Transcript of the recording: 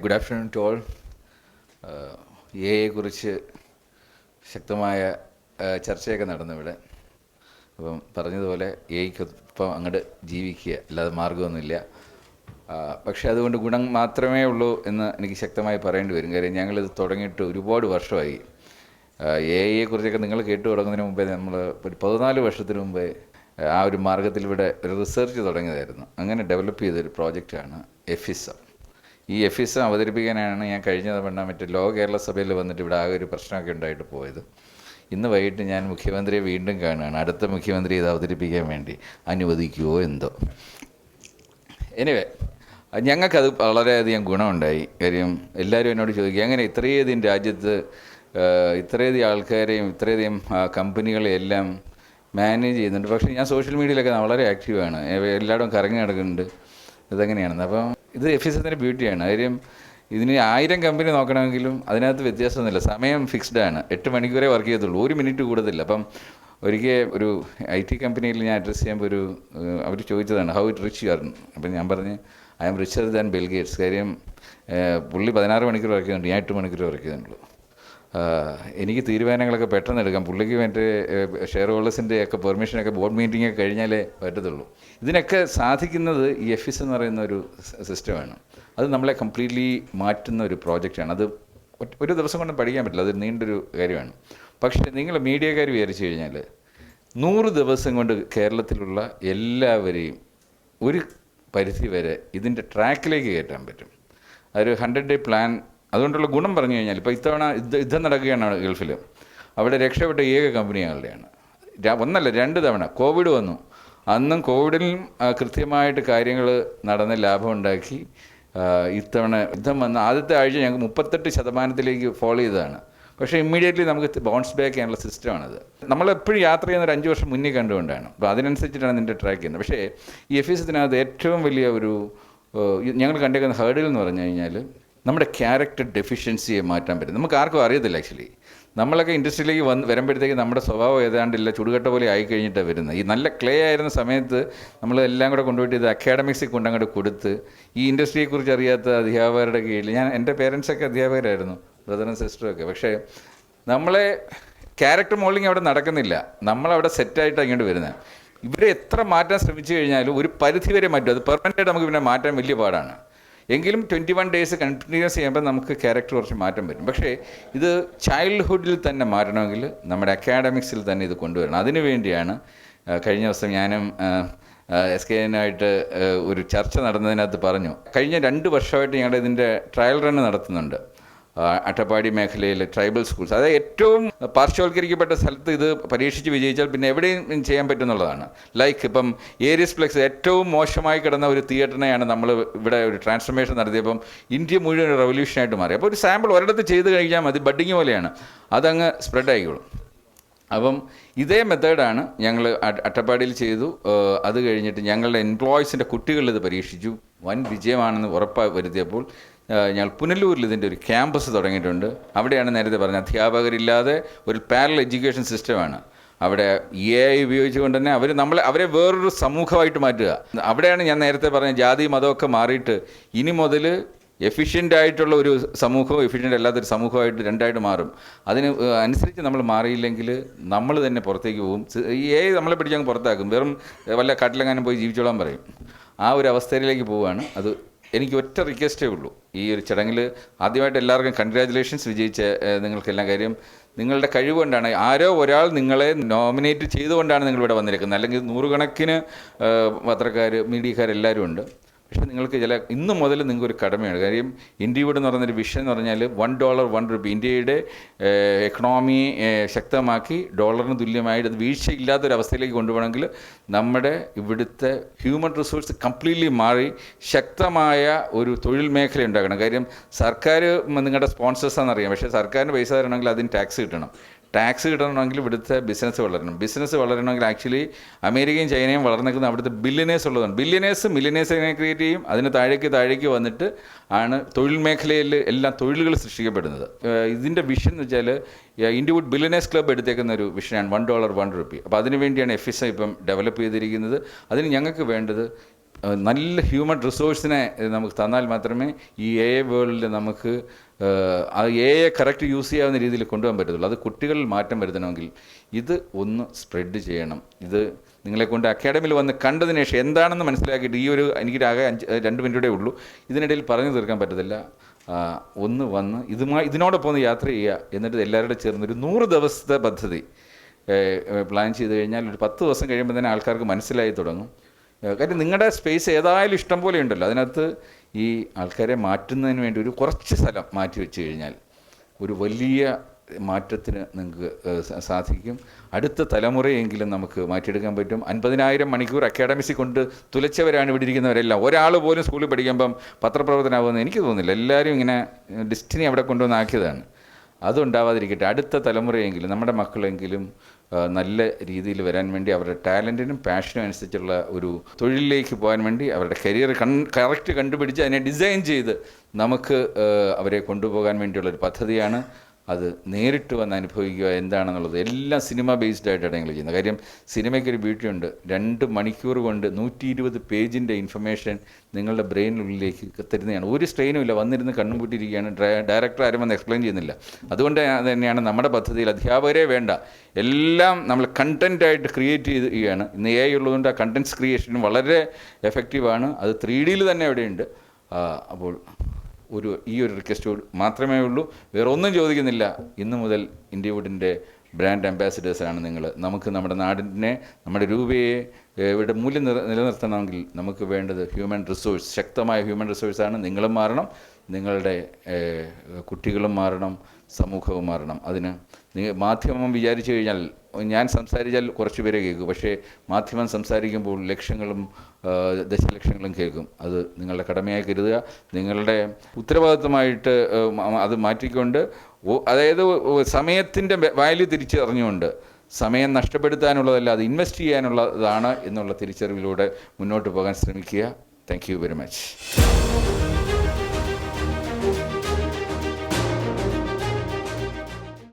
Good afternoon to all. എ കുറിച്ച് ശക്തമായ ചർച്ചയൊക്കെ നടന്നു ഇവിടെ. അപ്പം പറഞ്ഞതുപോലെ എയ്ക്കൊപ്പം അങ്ങോട്ട് ജീവിക്കുക, അല്ലാതെ മാർഗമൊന്നുമില്ല. പക്ഷേ അതുകൊണ്ട് ഗുണം മാത്രമേ ഉള്ളൂ എന്ന് എനിക്ക് ശക്തമായി പറയേണ്ടി വരും. കാര്യം ഞങ്ങളിത് തുടങ്ങിയിട്ട് ഒരുപാട് വർഷമായി. എയെക്കുറിച്ചൊക്കെ നിങ്ങൾ കേട്ടു തുടങ്ങുന്നതിന് മുമ്പേ നമ്മൾ ഒരു 14 വർഷത്തിന് മുമ്പേ ആ ഒരു മാർഗത്തിലൂടെ ഒരു റിസർച്ച് തുടങ്ങിയതായിരുന്നു. അങ്ങനെ ഡെവലപ്പ് ചെയ്തൊരു പ്രോജക്റ്റാണ് എഫിസം. ഈ എഫിസം അവതരിപ്പിക്കാനാണ് ഞാൻ കഴിഞ്ഞ തവണ മറ്റേ ലോ കേരള സഭയിൽ വന്നിട്ട് ഇവിടെ ആകെ ഒരു പ്രശ്നമൊക്കെ ഉണ്ടായിട്ട് പോയത്. ഇന്ന് വൈകിട്ട് ഞാൻ മുഖ്യമന്ത്രിയെ വീണ്ടും കാണുകയാണ്. അടുത്ത മുഖ്യമന്ത്രി ഇത് അവതരിപ്പിക്കാൻ വേണ്ടി അനുവദിക്കുമോ എന്തോ. എനിവേ, ഞങ്ങൾക്കത് വളരെയധികം ഗുണമുണ്ടായി. കാര്യം എല്ലാവരും എന്നോട് ചോദിക്കുക, എങ്ങനെ ഇത്രയധികം രാജ്യത്ത് ഇത്രയധികം ആൾക്കാരെയും ഇത്രയധികം കമ്പനികളെയും എല്ലാം മാനേജ് ചെയ്യുന്നുണ്ട്. പക്ഷേ ഞാൻ സോഷ്യൽ മീഡിയയിലൊക്കെ വളരെ ആക്റ്റീവാണ്, എല്ലായിടവും കറങ്ങി നടക്കുന്നുണ്ട്. ഇതെങ്ങനെയാണെന്ന്. അപ്പം ഇത് എഫിസത്തിൻ്റെ ബ്യൂട്ടിയാണ്. കാര്യം ഇതിന് 1000 കമ്പനി നോക്കണമെങ്കിലും അതിനകത്ത് വ്യത്യാസമൊന്നുമില്ല. സമയം ഫിക്സ്ഡ് ആണ്. 8 മണിക്കൂറേ വർക്ക് ചെയ്യത്തുള്ളൂ, 1 മിനിറ്റ് കൂടുതലില്ല. അപ്പം ഒരിക്കൽ ഒരു IT കമ്പനിയിൽ ഞാൻ അഡ്രസ്സ് ചെയ്യുമ്പോൾ അവർ ചോദിച്ചതാണ്, how it rich you are. അപ്പം ഞാൻ പറഞ്ഞ് I am richer than Bill Gates. കാര്യം പുള്ളി 16 മണിക്കൂർ വർക്ക് ചെയ്യുന്നുണ്ട്, ഞാൻ 8 മണിക്കൂർ വർക്ക് ചെയ്യുന്നുള്ളൂ. എനിക്ക് തീരുമാനങ്ങളൊക്കെ പെട്ടെന്ന് എടുക്കാം. പുള്ളിക്ക് മറ്റേ ഷെയർ ഹോൾഡേഴ്സിൻ്റെ ഒക്കെ പെർമിഷനൊക്കെ ബോർഡ് മീറ്റിംഗൊക്കെ കഴിഞ്ഞാലേ പറ്റത്തുള്ളൂ. ഇതിനൊക്കെ സാധിക്കുന്നത് ഈ എഫിസ് എന്ന് പറയുന്ന ഒരു സിസ്റ്റമാണ്. അത് നമ്മളെ കംപ്ലീറ്റ്ലി മാറ്റുന്ന ഒരു പ്രോജക്റ്റാണ്. അത് ഒരു ദിവസം കൊണ്ട് പഠിക്കാൻ പറ്റില്ല, അത് നീണ്ടൊരു കാര്യമാണ്. പക്ഷേ നിങ്ങൾ മീഡിയക്കാർ വിചാരിച്ചു കഴിഞ്ഞാൽ 100 ദിവസം കൊണ്ട് കേരളത്തിലുള്ള എല്ലാവരെയും ഒരു പരിധി വരെ ഇതിൻ്റെ ട്രാക്കിലേക്ക് കയറ്റാൻ പറ്റും. അതൊരു 100-day പ്ലാൻ. അതുകൊണ്ടുള്ള ഗുണം പറഞ്ഞു കഴിഞ്ഞാൽ, ഇപ്പോൾ ഇത്തവണ യുദ്ധം നടക്കുകയാണ് ഗൾഫിൽ. അവിടെ രക്ഷപ്പെട്ട ഏക കമ്പനികളുടെയാണ്. 1 അല്ല 2 തവണ കോവിഡ് വന്നു. അന്നും കോവിഡിലും കൃത്യമായിട്ട് കാര്യങ്ങൾ നടന്ന് ലാഭമുണ്ടാക്കി. ഇത്തവണ യുദ്ധം വന്ന് ആദ്യത്തെ ആഴ്ച ഞങ്ങൾക്ക് 38% ഫോളോ ചെയ്തതാണ്. പക്ഷേ ഇമ്മീഡിയറ്റ്ലി നമുക്ക് ബൗൺസ് ബാക്ക് ചെയ്യാനുള്ള സിസ്റ്റമാണത്. നമ്മളെപ്പോഴും യാത്ര ചെയ്യുന്ന ഒരു 5 വർഷം മുന്നേ കണ്ടുകൊണ്ടാണ്. അപ്പോൾ അതിനനുസരിച്ചിട്ടാണ് ഇതിൻ്റെ ട്രാക്ക് ചെയ്യുന്നത്. പക്ഷേ ഈ എഫിസത്തിനകത്ത് ഏറ്റവും വലിയ ഒരു ഞങ്ങൾ കണ്ടേക്കുന്ന ഹേർഡിൽ എന്ന് പറഞ്ഞു കഴിഞ്ഞാൽ നമ്മുടെ ക്യാരക്ടർ ഡെഫിഷ്യൻസിയെ മാറ്റാൻ പറ്റും. നമുക്ക് ആർക്കും അറിയത്തില്ല. ആക്ച്വലി നമ്മളൊക്കെ ഇൻഡസ്ട്രിയിലേക്ക് വരുമ്പോഴത്തേക്ക് നമ്മുടെ സ്വഭാവം ഏതാണ്ടില്ല, ചുടുകട്ട പോലെ ആയിക്കഴിഞ്ഞിട്ടാണ് വരുന്നത്. ഈ നല്ല ക്ലേ ആയിരുന്ന സമയത്ത് നമ്മൾ എല്ലാം കൂടെ കൊണ്ടുപോയിട്ട് ഇത് അക്കാഡമിക്സിൽ കൊണ്ടങ്ങോട്ട് കൊടുത്ത് ഈ ഇൻഡസ്ട്രിയെക്കുറിച്ച് അറിയാത്ത അധ്യാപകരുടെ കീഴിൽ എൻ്റെ പേരൻസൊക്കെ അധ്യാപകരായിരുന്നു, ബ്രദറും സിസ്റ്ററും ഒക്കെ. പക്ഷേ നമ്മളെ ക്യാരക്ടർ മോൾഡിങ് അവിടെ നടക്കുന്നില്ല. നമ്മളവിടെ സെറ്റായിട്ടാണ് ഇങ്ങോട്ട് വരുന്നത്. ഇവരെ എത്ര മാറ്റാൻ ശ്രമിച്ചു കഴിഞ്ഞാലും ഒരു പരിധി വരെ മാറ്റും. അത് പെർമനൻ്റായിട്ട് നമുക്ക് പിന്നെ മാറ്റാൻ വലിയ പാടാണ്. എങ്കിലും 21 ഡേയ്സ് കണ്ടിന്യൂസ് ചെയ്യുമ്പോൾ നമുക്ക് ക്യാരക്ടർ കുറച്ച് മാറ്റം വരും. പക്ഷേ ഇത് ചൈൽഡ്ഹുഡിൽ തന്നെ മാറ്റണമെങ്കിൽ നമ്മുടെ അക്കാഡമിക്സിൽ തന്നെ ഇത് കൊണ്ടുവരണം. അതിനു വേണ്ടിയാണ് കഴിഞ്ഞ ദിവസം ഞാനും SKN-ആയിട്ട് ഒരു ചർച്ച നടന്നതിനകത്ത് പറഞ്ഞു, കഴിഞ്ഞ 2 വർഷമായിട്ട് ഞങ്ങൾ ഇതിൻ്റെ ട്രയൽ റൺ നടത്തുന്നുണ്ട്. അട്ടപ്പാടി മേഖലയിലെ ട്രൈബൽ സ്കൂൾസ്, അതായത് ഏറ്റവും പാർശ്വവൽക്കരിക്കപ്പെട്ട സ്ഥലത്ത് ഇത് പരീക്ഷിച്ച് വിജയിച്ചാൽ പിന്നെ എവിടെയും ചെയ്യാൻ പറ്റുന്നുള്ളതാണ്. ലൈക്ക് ഇപ്പം ഏരിയസ് പ്ലെക്സ് ഏറ്റവും മോശമായി കിടന്ന ഒരു തിയേറ്ററിനെയാണ് നമ്മൾ ഇവിടെ ഒരു ട്രാൻസ്ഫർമേഷൻ നടത്തിയപ്പം ഇന്ത്യ മുഴുവൻ ഒരു റവല്യൂഷനായിട്ട് മാറി. അപ്പോൾ ഒരു സാമ്പിൾ ഒരിടത്ത് ചെയ്ത് കഴിഞ്ഞാൽ മതി, ബഡ്ഡിങ് പോലെയാണ്, അതങ്ങ് സ്പ്രെഡ് ആയിക്കോളും. അപ്പം ഇതേ മെത്തേഡാണ് ഞങ്ങൾ അട്ടപ്പാടിയിൽ ചെയ്തു. അത് കഴിഞ്ഞിട്ട് ഞങ്ങളുടെ എംപ്ലോയീസിൻ്റെ കുട്ടികളിൽ ഇത് പരീക്ഷിച്ചു. വൻ വിജയമാണെന്ന് ഉറപ്പായി വരുത്തിയപ്പോൾ ഞങ്ങൾ പുനലൂരിൽ ഇതിൻ്റെ ഒരു ക്യാമ്പസ് തുടങ്ങിയിട്ടുണ്ട്. അവിടെയാണ് നേരത്തെ പറഞ്ഞ അധ്യാപകരില്ലാതെ ഒരു പാരലൽ എഡ്യൂക്കേഷൻ സിസ്റ്റമാണ്. അവിടെ AI ഉപയോഗിച്ചുകൊണ്ട് തന്നെ അവരെ വേറൊരു സമൂഹമായിട്ട് മാറ്റുക. അവിടെയാണ് ഞാൻ നേരത്തെ പറഞ്ഞ ജാതി മതമൊക്കെ മാറിയിട്ട് ഇനി മുതൽ എഫിഷ്യൻ്റ് ആയിട്ടുള്ള ഒരു സമൂഹവും എഫിഷ്യൻ്റ് അല്ലാത്തൊരു സമൂഹമായിട്ട് രണ്ടായിട്ട് മാറും. അതിന് അനുസരിച്ച് നമ്മൾ മാറിയില്ലെങ്കിൽ നമ്മൾ തന്നെ പുറത്തേക്ക് പോകും. AI നമ്മളെ പിടിച്ചങ്ങ് പുറത്താക്കും. വെറും വല്ല കാട്ടിലെങ്ങാനും പോയി ജീവിച്ചോളാൻ പറയും. ആ ഒരു അവസ്ഥയിലേക്ക് പോവുകയാണ്. അത് എനിക്ക് ഒറ്റ റിക്വസ്റ്റേ ഉള്ളൂ ഈ ഒരു ചടങ്ങിൽ. ആദ്യമായിട്ട് എല്ലാവർക്കും കൺഗ്രാജുലേഷൻസ്, വിജയിച്ച നിങ്ങൾക്കെല്ലാം. കാര്യം നിങ്ങളുടെ കഴിവ് കൊണ്ടാണ്, ആരോ ഒരാൾ നിങ്ങളെ നോമിനേറ്റ് ചെയ്തുകൊണ്ടാണ് നിങ്ങളിവിടെ വന്നിരിക്കുന്നത്. അല്ലെങ്കിൽ 100 കണക്കിന് പത്രക്കാർ, മീഡിയക്കാരെല്ലാവരും ഉണ്ട്. പക്ഷേ നിങ്ങൾക്ക് ഇന്ന് മുതൽ നിങ്ങൾക്കൊരു കടമയാണ്. കാര്യം ഇന്ത്യയുടെ എന്ന് പറയുന്നൊരു വിഷൻ എന്ന് പറഞ്ഞാൽ $1 1 രൂപ ഇന്ത്യയുടെ എക്കണോമി ശക്തമാക്കി ഡോളറിന് തുല്യമായിട്ട് അത് വീഴ്ചയില്ലാത്തൊരവസ്ഥയിലേക്ക് കൊണ്ടുപോകണമെങ്കിൽ നമ്മുടെ ഇവിടുത്തെ ഹ്യൂമൻ റിസോഴ്സ് കംപ്ലീറ്റ്ലി മാറി ശക്തമായ ഒരു തൊഴിൽ മേഖല ഉണ്ടാക്കണം. കാര്യം സർക്കാർ നിങ്ങളുടെ സ്പോൺസേഴ്സാണെന്നറിയാം, പക്ഷേ സർക്കാരിന് പൈസ തരണമെങ്കിൽ അതിന് ടാക്സ് കിട്ടണം. ടാക്സ് കിട്ടണമെങ്കിൽ ഇവിടുത്തെ ബിസിനസ് വളരണം. ബിസിനസ് വളരണമെങ്കിൽ ആക്ച്വലി അമേരിക്കയും ചൈനയും വളർന്നിരിക്കുന്നത് അവിടുത്തെ ബില്യനേഴ്സ് ഉള്ളതാണ്. ബില്യനേഴ്സ് മില്യനേഴ്സിനെ ക്രിയേറ്റ് ചെയ്യും. അതിന് താഴേക്ക് വന്നിട്ട് ആണ് തൊഴിൽ മേഖലയിൽ എല്ലാം തൊഴിലുകൾ സൃഷ്ടിക്കപ്പെടുന്നത്. ഇതിൻ്റെ വിഷൻ എന്ന് വെച്ചാൽ ഇന്ത്യവുഡ് ബില്യനേഴ്സ് ക്ലബ്ബ് എടുത്തേക്കുന്ന ഒരു വിഷനാണ് $1 1 രൂപ. അപ്പോൾ അതിനുവേണ്ടിയാണ് എഫിസം ഇപ്പം ഡെവലപ്പ് ചെയ്തിരിക്കുന്നത്. അതിന് ഞങ്ങൾക്ക് വേണ്ടത് നല്ല ഹ്യൂമൻ റിസോഴ്സിനെ നമുക്ക് തന്നാൽ മാത്രമേ ഈ AI വേൾഡിൽ നമുക്ക് ആ AI കറക്റ്റ് യൂസ് ചെയ്യാവുന്ന രീതിയിൽ കൊണ്ടുപോകാൻ പറ്റത്തുള്ളൂ. അത് കുട്ടികളിൽ മാറ്റം വരുത്തണമെങ്കിൽ ഇത് ഒന്ന് സ്പ്രെഡ് ചെയ്യണം. ഇത് നിങ്ങളെ കൊണ്ട് അക്കാഡമിയിൽ വന്ന് കണ്ടതിന് ശേഷം എന്താണെന്ന് മനസ്സിലാക്കിയിട്ട് എനിക്ക് ആകെ 2 മിനിറ്റേ ഉള്ളൂ, ഇതിനിടയിൽ പറഞ്ഞു തീർക്കാൻ പറ്റത്തില്ല. ഒന്ന് വന്ന് ഇതിനോടൊപ്പം ഒന്ന് യാത്ര ചെയ്യുക. എന്നിട്ട് എല്ലാവരുടെ ചേർന്നൊരു 100 ദിവസത്തെ പദ്ധതി പ്ലാൻ ചെയ്ത് കഴിഞ്ഞാൽ ഒരു 10 ദിവസം കഴിയുമ്പോൾ തന്നെ ആൾക്കാർക്ക് മനസ്സിലായി തുടങ്ങും. കാര്യം നിങ്ങളുടെ സ്പേസ് ഏതായാലും ഇഷ്ടം പോലെ ഉണ്ടല്ലോ, അതിനകത്ത് ഈ ആൾക്കാരെ മാറ്റുന്നതിന് വേണ്ടി ഒരു കുറച്ച് സ്ഥലം മാറ്റി വെച്ച് കഴിഞ്ഞാൽ ഒരു വലിയ മാറ്റത്തിന് നിങ്ങൾക്ക് സാധിക്കും. അടുത്ത തലമുറയെങ്കിലും നമുക്ക് മാറ്റിയെടുക്കാൻ പറ്റും. 50,000 മണിക്കൂർ അക്കാഡമിക്സിൽ കൊണ്ട് തുലച്ചവരാണ് ഇവിടെ ഇരിക്കുന്നവരെല്ലാം. ഒരാൾ പോലും സ്കൂളിൽ പഠിക്കുമ്പം പത്രപ്രവർത്തനമാകുമെന്ന് എനിക്ക് തോന്നുന്നില്ല. എല്ലാവരും ഇങ്ങനെ ഡെസ്റ്റിനി അവിടെ കൊണ്ടുവന്നാക്കിയതാണ്. അതുണ്ടാവാതിരിക്കട്ടെ. അടുത്ത തലമുറയെങ്കിലും നമ്മുടെ മക്കളെങ്കിലും നല്ല രീതിയിൽ വരാൻ വേണ്ടി അവരുടെ ടാലൻറ്റിനും പാഷനും അനുസരിച്ചുള്ള ഒരു തൊഴിലിലേക്ക് പോകാൻ വേണ്ടി അവരുടെ കരിയർ കറക്റ്റ് കണ്ടുപിടിച്ച് അതിനെ ഡിസൈൻ ചെയ്ത് നമുക്ക് അവരെ കൊണ്ടുപോകാൻ വേണ്ടിയുള്ളൊരു പദ്ധതിയാണ്. അത് നേരിട്ട് വന്ന് അനുഭവിക്കുക എന്താണെന്നുള്ളത് എല്ലാം സിനിമ ബേസ്ഡ് ആയിട്ടാണ് ഞങ്ങൾ ചെയ്യുന്നത്. കാര്യം സിനിമയ്ക്കൊരു ബ്യൂട്ടിയുണ്ട്. 2 മണിക്കൂർ കൊണ്ട് 120 പേജിൻ്റെ ഇൻഫർമേഷൻ നിങ്ങളുടെ ബ്രെയിനിനുള്ളിലേക്ക് തരുന്നതാണ്. ഒരു സ്ട്രെയിനും ഇല്ല. വന്നിരുന്ന് കണ്ണും പൂട്ടിയിരിക്കുകയാണ്. ഡയറക്ടർ ആരും വന്ന് എക്സ്പ്ലെയിൻ ചെയ്യുന്നില്ല. അതുകൊണ്ട് തന്നെയാണ് നമ്മുടെ പദ്ധതിയിൽ അധ്യാപകരെ വേണ്ട, എല്ലാം നമ്മൾ കണ്ടൻറ്റായിട്ട് ക്രിയേറ്റ് ചെയ്യുകയാണ്. ഇന്ന് AI ഉള്ളതുകൊണ്ട് ആ കണ്ടൻസ് ക്രിയേഷനും വളരെ എഫക്റ്റീവാണ്. അത് 3D തന്നെ അവിടെയുണ്ട്. അപ്പോൾ ഈ ഒരു റിക്വസ്റ്റ് മാത്രമേ ഉള്ളൂ. വേറെ ഒന്നും ചോദിക്കുന്നില്ല. ഇന്നു മുതൽ ഇന്ത്യവുഡിൻ്റെ ബ്രാൻഡ് അംബാസിഡേഴ്സാണ് നിങ്ങൾ. നമുക്ക് നമ്മുടെ നാടിനെ, നമ്മുടെ രൂപയെ ഇവിടെ മൂല്യം നിലനിർത്തണമെങ്കിൽ നമുക്ക് വേണ്ടത് ഹ്യൂമൻ റിസോഴ്സ്, ശക്തമായ ഹ്യൂമൻ റിസോഴ്സാണ്. നിങ്ങളും മാറണം, നിങ്ങളുടെ കുട്ടികളും മാറണം, സമൂഹവും മാറണം. അതിന് മാധ്യമം വിചാരിച്ചു കഴിഞ്ഞാൽ ഞാൻ സംസാരിച്ചാൽ കുറച്ച് പേരെ കേൾക്കും. പക്ഷേ മാധ്യമം സംസാരിക്കുമ്പോൾ ലക്ഷങ്ങളും ദശലക്ഷങ്ങളും കേൾക്കും. അത് നിങ്ങളുടെ കടമയായി കരുതുക. നിങ്ങളുടെ ഉത്തരവാദിത്വമായിട്ട് അത് മാറ്റിക്കൊണ്ട്, അതായത് സമയത്തിൻ്റെ വാല്യൂ തിരിച്ചറിഞ്ഞുകൊണ്ട്, സമയം നഷ്ടപ്പെടുത്താനുള്ളതല്ല, അത് ഇൻവെസ്റ്റ് ചെയ്യാനുള്ളതാണ് എന്നുള്ള തിരിച്ചറിവിലൂടെ മുന്നോട്ട് പോകാൻ ശ്രമിക്കുക. Thank you very much.